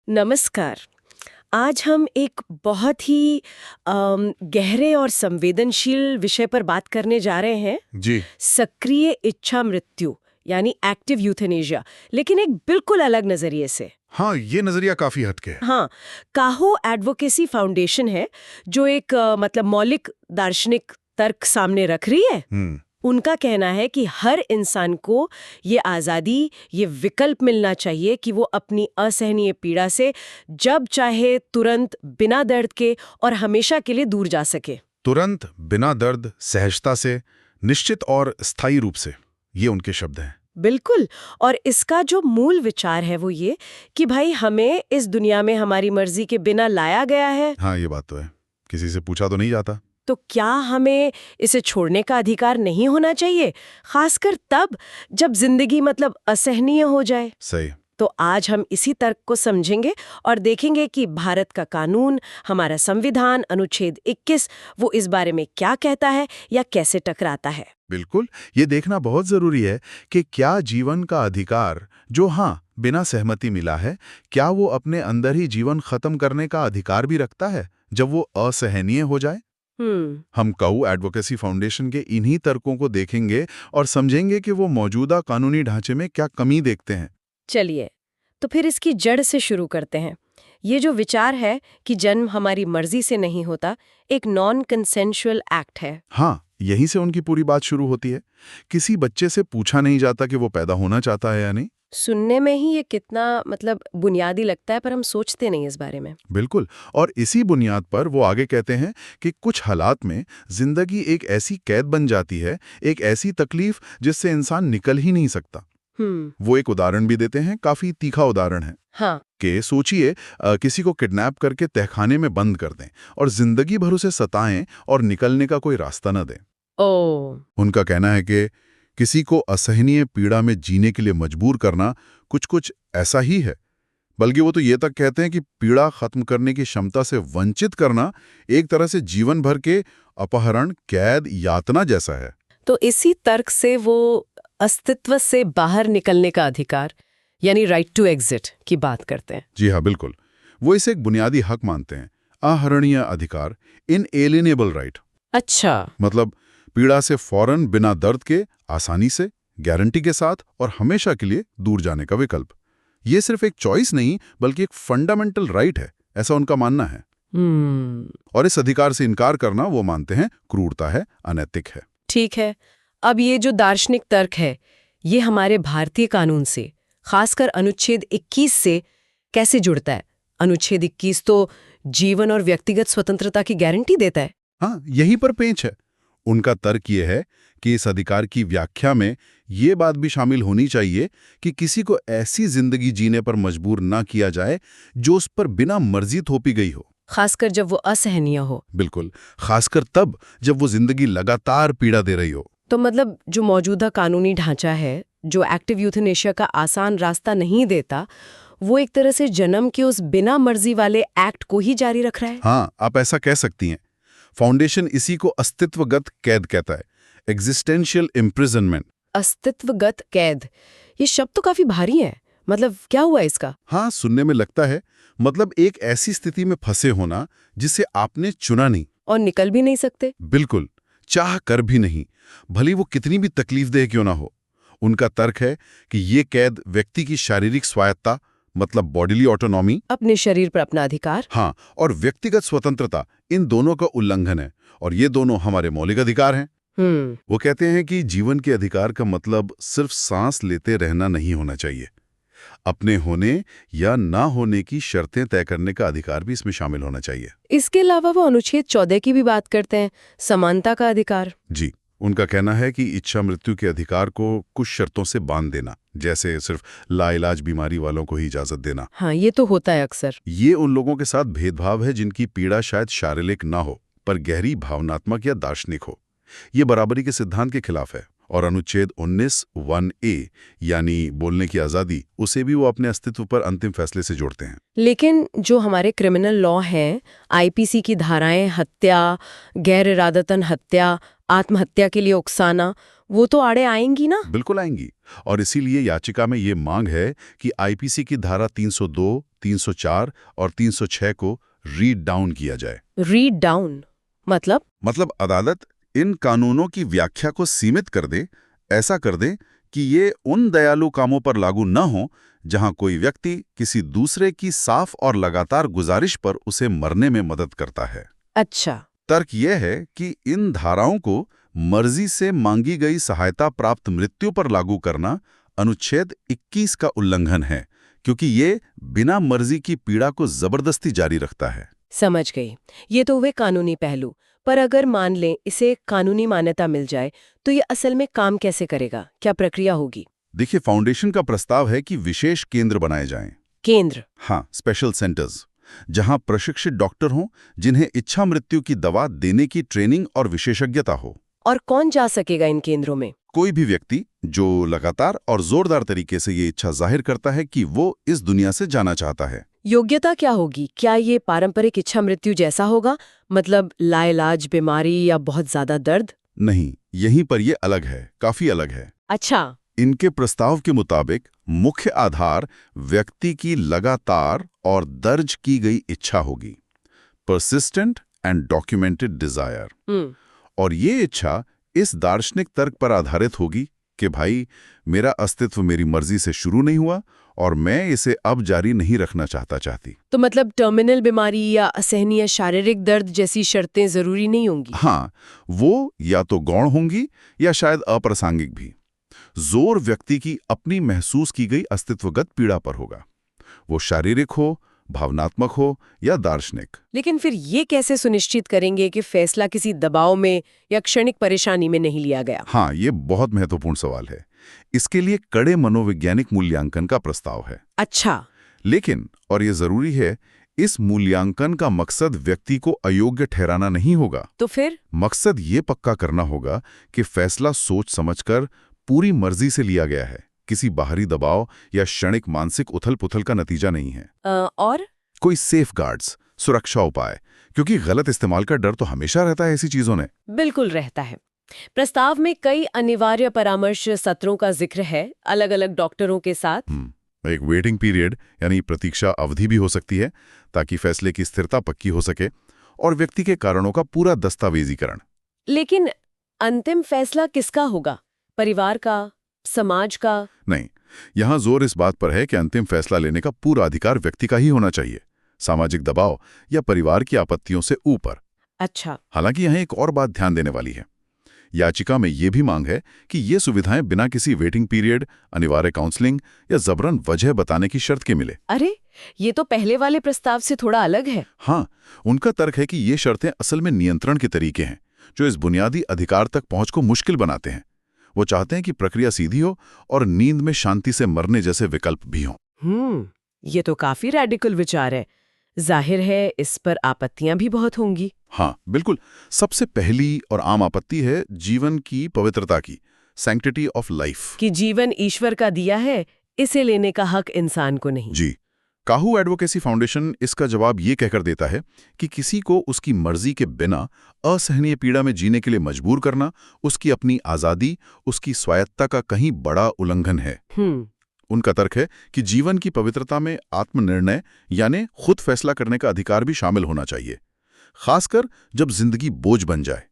नमस्कार। आज हम एक बहुत ही गहरे और संवेदनशील विषय पर बात करने जा रहे हैं। जी। सक्रिय इच्छा मृत्यु यानी एक्टिव यूथेनेशिया, लेकिन एक बिल्कुल अलग नजरिए से। हाँ, ये नजरिया काफी हटके है। हाँ, काहो एडवोकेसी फाउंडेशन है जो एक मतलब मौलिक दार्शनिक तर्क सामने रख रही है। उनका कहना है कि हर इंसान को ये आज़ादी, ये विकल्प मिलना चाहिए कि वो अपनी असहनीय पीड़ा से जब चाहे तुरंत, बिना दर्द के और हमेशा के लिए दूर जा सके। तुरंत, बिना दर्द, सहजता से, निश्चित और स्थायी रूप से, ये उनके शब्द हैं। बिल्कुल। और इसका जो मूल विचार है वो ये कि भाई हमें इस दुनिया में हमारी मर्जी के बिना लाया गया है। हाँ, ये बात तो है, किसी से पूछा तो नहीं जाता। तो क्या हमें इसे छोड़ने का अधिकार नहीं होना चाहिए, खासकर तब जब जिंदगी मतलब असहनीय हो जाए। सही। तो आज हम इसी तर्क को समझेंगे और देखेंगे कि भारत का कानून, हमारा संविधान, अनुच्छेद 21, वो इस बारे में क्या कहता है या कैसे टकराता है। बिल्कुल, ये देखना बहुत जरूरी है कि क्या जीवन का अधिकार, जो हाँ बिना सहमति मिला है, क्या वो अपने अंदर ही जीवन खत्म करने का अधिकार भी रखता है जब वो असहनीय हो जाए। हम काहू एडवोकेसी फाउंडेशन के इन्हीं तर्कों को देखेंगे और समझेंगे कि वो मौजूदा कानूनी ढांचे में क्या कमी देखते हैं। चलिए, तो फिर इसकी जड़ से शुरू करते हैं। ये जो विचार है कि जन्म हमारी मर्जी से नहीं होता, एक नॉन कंसेंशुअल एक्ट है। हाँ, यहीं से उनकी पूरी बात शुरू होती है। किसी बच्चे से पूछा नहीं जाता कि वो पैदा होना चाहता है या नहीं। सुनने में ही ये कितना मतलब बुनियादी लगता है, पर हम सोचते नहीं इस बारे में। बिल्कुल, और इसी बुनियाद पर वो आगे कहते हैं कि कुछ हालात में जिंदगी एक ऐसी कैद बन जाती है, एक ऐसी तकलीफ जिससे इंसान निकल ही नहीं सकता। वो एक उदाहरण भी देते हैं, काफी तीखा उदाहरण है। हाँ। कि सोचिए किसी को किडनैप करके तहखाने में बंद कर दें और जिंदगी भर उसे सताएं और निकलने का कोई रास्ता न दें। उनका कहना है कि किसी को असहनीय पीड़ा में जीने के लिए मजबूर करना कुछ कुछ ऐसा ही है। बल्कि वो तो ये तक कहते हैं कि पीड़ा खत्म करने की क्षमता से वंचित करना एक तरह से जीवन भर के अपहरण, कैद, यातना जैसा है। तो इसी तर्क से वो अस्तित्व से बाहर निकलने का अधिकार यानी राइट टू एग्जिट की बात करते हैं। जी हाँ, बिल्कुल। वो इसे एक बुनियादी हक मानते हैं, आहरणीय अधिकार, इनएलिएनेबल राइट। अच्छा। मतलब पीड़ा से फौरन, बिना दर्द के, आसानी से, गारंटी के साथ और हमेशा के लिए दूर जाने का विकल्प। ये सिर्फ एक चॉइस नहीं बल्कि एक फंडामेंटल राइट है, ऐसा उनका मानना है। और इस अधिकार से इनकार करना वो मानते हैं क्रूरता है, अनैतिक है। ठीक है। अब ये जो दार्शनिक तर्क है, ये हमारे भारतीय कानून से, खासकर अनुच्छेद 21 से कैसे जुड़ता है? अनुच्छेद 21 तो जीवन और व्यक्तिगत स्वतंत्रता की गारंटी देता है। हाँ, यहीं पर पेंच है। उनका तर्क ये है कि इस अधिकार की व्याख्या में ये बात भी शामिल होनी चाहिए कि किसी को ऐसी जिंदगी जीने पर मजबूर ना किया जाए जो उस पर बिना मर्जी थोपी गई हो, खासकर जब वो असहनीय हो। बिल्कुल, खासकर तब जब वो जिंदगी लगातार पीड़ा दे रही हो। तो मतलब जो मौजूदा कानूनी ढांचा है, जो एक्टिव यूथेनेशिया का आसान रास्ता नहीं देता, वो एक तरह से जन्म के उस बिना मर्जी वाले एक्ट को ही जारी रख रहा है। हाँ, आप ऐसा कह सकती हैं। फाउंडेशन इसी को अस्तित्वगत कैद कहता है, एग्जिस्टेंशियल इम्प्रिजनमेंट। अस्तित्वगत कैद, ये शब्द तो काफी भारी है। मतलब क्या हुआ इसका? हाँ, सुनने में लगता है, मतलब एक ऐसी स्थिति में फंसे होना जिसे आपने चुना नहीं और निकल भी नहीं सकते। बिल्कुल, चाह कर भी नहीं, भली वो कितनी भी तकलीफदेह क्यों ना हो। उनका तर्क है कि ये कैद व्यक्ति की शारीरिक स्वायत्ता, मतलब बॉडीली ऑटोनॉमी, अपने शरीर पर अपना अधिकार, हाँ, और व्यक्तिगत स्वतंत्रता, इन दोनों का उल्लंघन है। और ये दोनों हमारे मौलिक अधिकार हैं। वो कहते हैं कि जीवन के अधिकार का मतलब सिर्फ सांस लेते रहना नहीं होना चाहिए। अपने होने या ना होने की शर्तें तय करने का अधिकार भी इसमें शामिल होना चाहिए। इसके अलावा वो अनुच्छेद 14 की भी बात करते हैं, समानता का अधिकार। जी, उनका कहना है कि इच्छा मृत्यु के अधिकार को कुछ शर्तों से बांध देना, जैसे सिर्फ लाइलाज बीमारी वालों को ही इजाजत देना। हाँ, ये तो होता है अक्सर। ये उन लोगों के साथ भेदभाव है जिनकी पीड़ा शायद शारीरिक ना हो पर गहरी भावनात्मक या दार्शनिक हो। ये बराबरी के सिद्धांत के खिलाफ है। और अनुच्छेद 19(1)(a यानी बोलने की आज़ादी, उसे भी वो अपने अस्तित्व पर अंतिम फैसले से जोड़ते हैं। लेकिन जो हमारे क्रिमिनल लॉ हैं, आईपीसी की धाराएं, हत्या, गैर इरादतन हत्या, आत्महत्या के लिए उकसाना, वो तो आड़े आएंगी ना? बिल्कुल आएंगी। और इसीलिए याचिका में ये मांग है कि आईपीसी की धारा 302, 304 और 306 को रीड डाउन किया जाए। रीड डाउन मतलब अदालत इन कानूनों की व्याख्या को सीमित कर दे, ऐसा कर दे कि ये उन दयालु कामों पर लागू न हो जहां कोई व्यक्ति किसी दूसरे की साफ और लगातार गुजारिश पर उसे मरने में मदद करता है। अच्छा। तर्क यह है कि इन धाराओं को मर्जी से मांगी गई सहायता प्राप्त मृत्यु पर लागू करना अनुच्छेद 21 का उल्लंघन है, क्योंकि ये बिना मर्जी की पीड़ा को जबरदस्ती जारी रखता है। समझ गई। ये तो हुए कानूनी पहलू, पर अगर मान लें इसे कानूनी मान्यता मिल जाए तो ये असल में काम कैसे करेगा? क्या प्रक्रिया होगी? देखिए, फाउंडेशन का प्रस्ताव है कि विशेष केंद्र बनाए जाएं। केंद्र? हाँ, स्पेशल सेंटर्स, जहां प्रशिक्षित डॉक्टर हों जिन्हें इच्छा मृत्यु की दवा देने की ट्रेनिंग और विशेषज्ञता हो। और कौन जा सकेगा इन केंद्रों में? कोई भी व्यक्ति जो लगातार और जोरदार तरीके से ये इच्छा जाहिर करता है कि वो इस दुनिया से जाना चाहता है। योग्यता क्या होगी? क्या ये पारंपरिक इच्छा मृत्यु जैसा होगा, मतलब लाइलाज बीमारी या बहुत ज्यादा दर्द? नहीं, यहीं पर ये अलग है, काफी अलग है। अच्छा। इनके प्रस्ताव के मुताबिक मुख्य आधार व्यक्ति की लगातार और दर्ज की गई इच्छा होगी, परसिस्टेंट एंड डॉक्यूमेंटेड डिजायर। और ये इच्छा इस दार्शनिक तर्क पर आधारित होगी कि भाई, मेरा अस्तित्व मेरी मर्जी से शुरू नहीं हुआ और मैं इसे अब जारी नहीं रखना चाहती। तो मतलब टर्मिनल बीमारी या असहनीय शारीरिक दर्द जैसी शर्तें जरूरी नहीं होंगी? हाँ, वो या तो गौण होंगी या शायद अप्रासंगिक भी। जोर व्यक्ति की अपनी महसूस की गई अस्तित्वगत पीड़ा पर होगा, वो शारीरिक हो, भावनात्मक हो या दार्शनिक। लेकिन फिर ये कैसे सुनिश्चित करेंगे कि फैसला किसी दबाव में या क्षणिक परेशानी में नहीं लिया गया? हाँ, ये बहुत महत्वपूर्ण सवाल है। इसके लिए कड़े मनोवैज्ञानिक मूल्यांकन का प्रस्ताव है। अच्छा। लेकिन, और ये जरूरी है, इस मूल्यांकन का मकसद व्यक्ति को अयोग्य ठहराना नहीं होगा। तो फिर? मकसद ये पक्का करना होगा कि फैसला सोच समझकर पूरी मर्जी से लिया गया है, किसी बाहरी दबाव या क्षणिक मानसिक उथल-पुथल का नतीजा नहीं है। और कोई सेफगार्ड्स, सुरक्षा उपाय, क्योंकि गलत इस्तेमाल का डर तो हमेशा रहता है ऐसी चीजों ने। बिल्कुल रहता है। प्रस्ताव में कई अनिवार्य परामर्श सत्रों का जिक्र है, अलग-अलग डॉक्टरों के साथ। एक वेटिंग पीरियड यानी प्रतीक्षा अवधि भी हो सकती है, ताकि फैसले की स्थिरता पक्की हो सके, और व्यक्ति के कारणों का पूरा दस्तावेजीकरण। लेकिन अंतिम फैसला किसका होगा? परिवार का? समाज का? नहीं, यहां जोर इस बात पर है कि अंतिम फैसला लेने का पूरा अधिकार व्यक्ति का ही होना चाहिए, सामाजिक दबाव या परिवार की आपत्तियों से ऊपर। अच्छा। हालांकि यहां एक और बात ध्यान देने वाली है। याचिका में यह भी मांग है कि ये सुविधाएं बिना किसी वेटिंग पीरियड, अनिवार्य काउंसलिंग या जबरन वजह बताने की शर्त के मिले। अरे, ये तो पहले वाले प्रस्ताव से थोड़ा अलग है। हाँ, उनका तर्क है कि ये शर्तें असल में नियंत्रण के तरीके हैं, जो इस बुनियादी अधिकार तक पहुंच को मुश्किल बनाते हैं। वो चाहते हैं कि प्रक्रिया सीधी हो और नींद में शांति से मरने जैसे विकल्प भी हों। ये तो काफी रैडिकल विचार है। जाहिर है इस पर आपत्तियां भी बहुत होंगी। हाँ, बिल्कुल। सबसे पहली और आम आपत्ति है जीवन की पवित्रता की, सैंक्टिटी ऑफ लाइफ। कि जीवन ईश्वर का दिया है, इसे लेने का हक इंसान को नहीं। जी। काहू एडवोकेसी फाउंडेशन इसका जवाब ये कहकर देता है कि किसी को उसकी मर्जी के बिना असहनीय पीड़ा में जीने के लिए मजबूर करना उसकी अपनी आज़ादी, उसकी स्वायत्तता का कहीं बड़ा उल्लंघन है। उनका तर्क है कि जीवन की पवित्रता में आत्मनिर्णय यानी खुद फैसला करने का अधिकार भी शामिल होना चाहिए, खासकर जब जिंदगी बोझ बन जाए।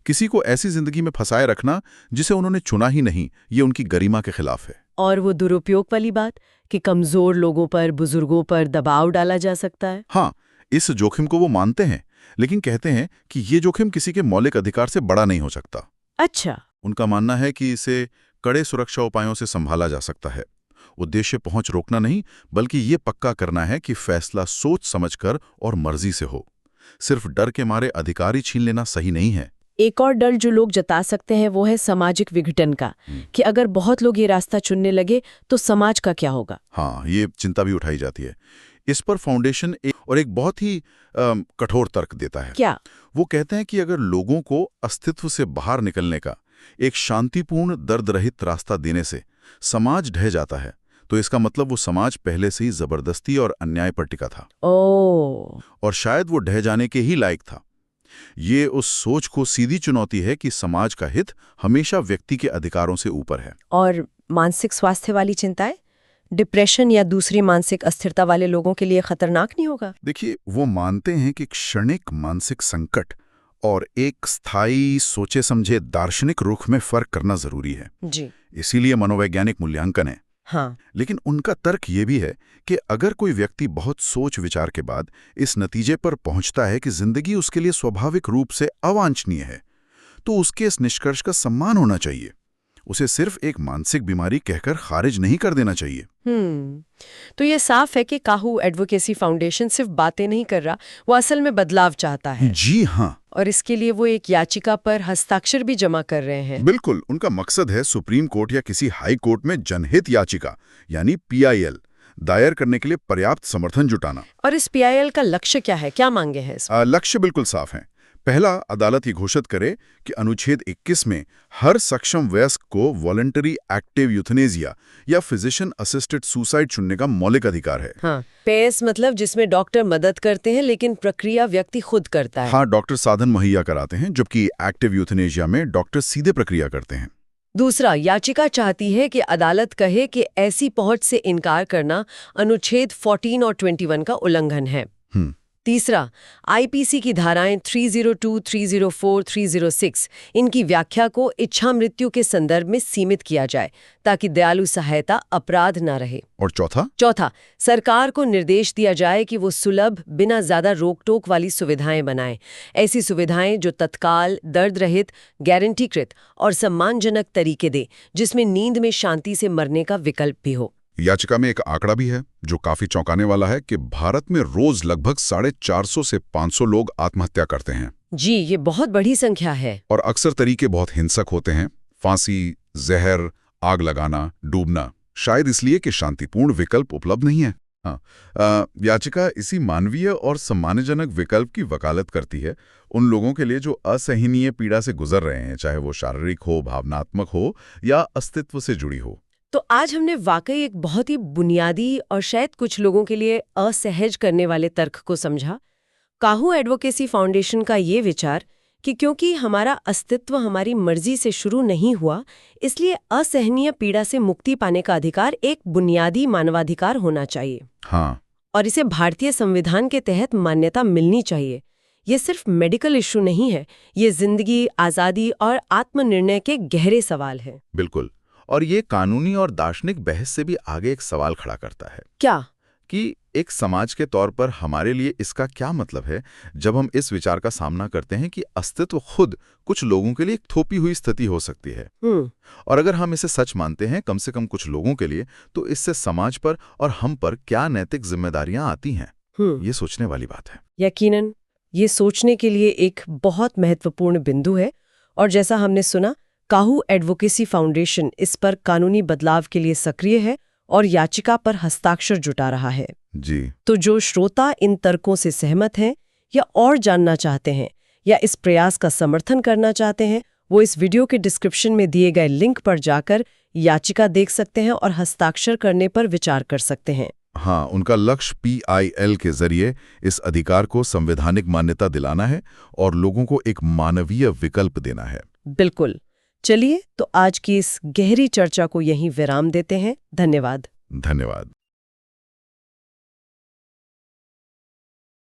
किसी को ऐसी जिंदगी में फंसाए रखना जिसे उन्होंने चुना ही नहीं, ये उनकी गरिमा के खिलाफ है। और वो दुरुपयोग वाली बात कि कमजोर लोगों पर, बुजुर्गों पर दबाव डाला जा सकता है। हाँ, इस जोखिम को वो मानते हैं, लेकिन कहते हैं कि ये जोखिम किसी के मौलिक अधिकार से बड़ा नहीं हो सकता। अच्छा। उनका मानना है कि इसे कड़े सुरक्षा उपायों से संभाला जा सकता है। उद्देश्य पहुंच रोकना नहीं, बल्कि ये पक्का करना है कि फैसला सोच समझकर और मर्जी से हो। सिर्फ डर के मारे अधिकार ही छीन लेना सही नहीं है। एक और डर जो लोग जता सकते हैं वो है सामाजिक विघटन का, कि अगर बहुत लोग ये रास्ता चुनने लगे तो समाज का क्या होगा। हाँ, ये चिंता भी उठाई जाती है। इस पर फाउंडेशन एक बहुत ही कठोर तर्क देता है। क्या? वो कहते हैं कि अगर लोगों को अस्तित्व से बाहर निकलने का एक शांतिपूर्ण, दर्द रहित रास्ता देने से समाज ढह जाता है, तो इसका मतलब वो समाज पहले से ही जबरदस्ती और अन्याय पर टिका था। और शायद वो ढह जाने के ही लायक था। ये उस सोच को सीधी चुनौती है कि समाज का हित हमेशा व्यक्ति के अधिकारों से ऊपर है। और मानसिक स्वास्थ्य वाली चिंताएं, डिप्रेशन या दूसरी मानसिक अस्थिरता वाले लोगों के लिए खतरनाक नहीं होगा? देखिए, वो मानते हैं कि क्षणिक मानसिक संकट और एक स्थायी सोचे समझे दार्शनिक रुख में फर्क करना जरूरी है जी। इसीलिए मनोवैज्ञानिक मूल्यांकन है। हाँ। लेकिन उनका तर्क ये भी है कि अगर कोई व्यक्ति बहुत सोच विचार के बाद इस नतीजे पर पहुंचता है कि जिंदगी उसके लिए स्वाभाविक रूप से अवांछनीय है, तो उसके इस निष्कर्ष का सम्मान होना चाहिए। उसे सिर्फ एक मानसिक बीमारी कहकर खारिज नहीं कर देना चाहिए। तो ये साफ है कि काहू एडवोकेसी फाउंडेशन सिर्फ बातें नहीं कर रहा, वो असल में बदलाव चाहता है। जी हाँ। और इसके लिए वो एक याचिका पर हस्ताक्षर भी जमा कर रहे हैं। बिल्कुल, उनका मकसद है सुप्रीम कोर्ट या किसी हाई कोर्ट में जनहित याचिका यानी PIL दायर करने के लिए पर्याप्त समर्थन जुटाना। और इस PIL का लक्ष्य क्या है, क्या मांगे हैं इसमें? लक्ष्य बिल्कुल साफ है। पहला, अदालत ये घोषित करे कि अनुच्छेद 21 में हर सक्षम वयस्क को वॉलंटरी एक्टिव यूथनेसिया या फिजिशियन असिस्टेड सुसाइड चुनने का मौलिक अधिकार है। हाँ, पेस मतलब जिसमें डॉक्टर मदद करते हैं लेकिन प्रक्रिया व्यक्ति खुद करता है। हाँ, डॉक्टर साधन मुहैया कराते हैं, जबकि एक्टिव यूथनेसिया में डॉक्टर सीधे प्रक्रिया करते हैं। दूसरा, याचिका चाहती है कि अदालत कहे कि ऐसी पहुंच से इनकार करना अनुच्छेद 14 और 21 का उल्लंघन है। तीसरा, IPC की धाराएं 302, 304, 306 इनकी व्याख्या को इच्छा मृत्यु के संदर्भ में सीमित किया जाए ताकि दयालु सहायता अपराध न रहे। और चौथा, सरकार को निर्देश दिया जाए कि वो सुलभ, बिना ज्यादा रोक टोक वाली सुविधाएं बनाएं। ऐसी सुविधाएं जो तत्काल, दर्द रहित, गारंटीकृत और सम्मानजनक तरीके दे, जिसमें नींद में शांति से मरने का विकल्प भी हो। याचिका में एक आंकड़ा भी है जो काफी चौंकाने वाला है कि भारत में रोज लगभग 450 से 500 लोग आत्महत्या करते हैं। जी, ये बहुत बड़ी संख्या है। और अक्सर तरीके बहुत हिंसक होते हैं। फांसी, जहर, आग लगाना, डूबना, शायद इसलिए कि शांतिपूर्ण विकल्प उपलब्ध नहीं है। याचिका इसी मानवीय और सम्मानजनक विकल्प की वकालत करती है उन लोगों के लिए जो असहनीय पीड़ा से गुजर रहे हैं, चाहे वो शारीरिक हो, भावनात्मक हो या अस्तित्व से जुड़ी हो। तो आज हमने वाकई एक बहुत ही बुनियादी और शायद कुछ लोगों के लिए असहज करने वाले तर्क को समझा। काहू एडवोकेसी फाउंडेशन का ये विचार कि क्योंकि हमारा अस्तित्व हमारी मर्जी से शुरू नहीं हुआ, इसलिए असहनीय पीड़ा से मुक्ति पाने का अधिकार एक बुनियादी मानवाधिकार होना चाहिए। हाँ। और इसे भारतीय संविधान के तहत मान्यता मिलनी चाहिए। ये सिर्फ मेडिकल इशू नहीं है, ये जिंदगी, आज़ादी और आत्मनिर्णय के गहरे सवाल है। बिल्कुल। और ये कानूनी और दार्शनिक बहस से भी आगे एक सवाल खड़ा करता है। क्या? कि एक समाज के तौर पर हमारे लिए इसका क्या मतलब है जब हम इस विचार का सामना करते हैं कि अस्तित्व खुद कुछ लोगों के लिए एक थोपी हुई स्थिति हो सकती है। और अगर हम इसे सच मानते हैं, कम से कम कुछ लोगों के लिए, तो इससे समाज पर और हम पर क्या नैतिक जिम्मेदारियां आती हैं? ये सोचने वाली बात है। यकीनन ये सोचने के लिए एक बहुत महत्वपूर्ण बिंदु है। और जैसा हमने सुना, काहू एडवोकेसी फाउंडेशन इस पर कानूनी बदलाव के लिए सक्रिय है और याचिका पर हस्ताक्षर जुटा रहा है। जी। तो जो श्रोता इन तर्कों से सहमत हैं या और जानना चाहते हैं या इस प्रयास का समर्थन करना चाहते हैं, वो इस वीडियो के डिस्क्रिप्शन में दिए गए लिंक पर जाकर याचिका देख सकते हैं और हस्ताक्षर करने पर विचार कर सकते हैं। हाँ, उनका लक्ष्य PIL के जरिए इस अधिकार को संवैधानिक मान्यता दिलाना है और लोगों को एक मानवीय विकल्प देना है। बिल्कुल। चलिए, तो आज की इस गहरी चर्चा को यहीं विराम देते हैं। धन्यवाद। धन्यवाद।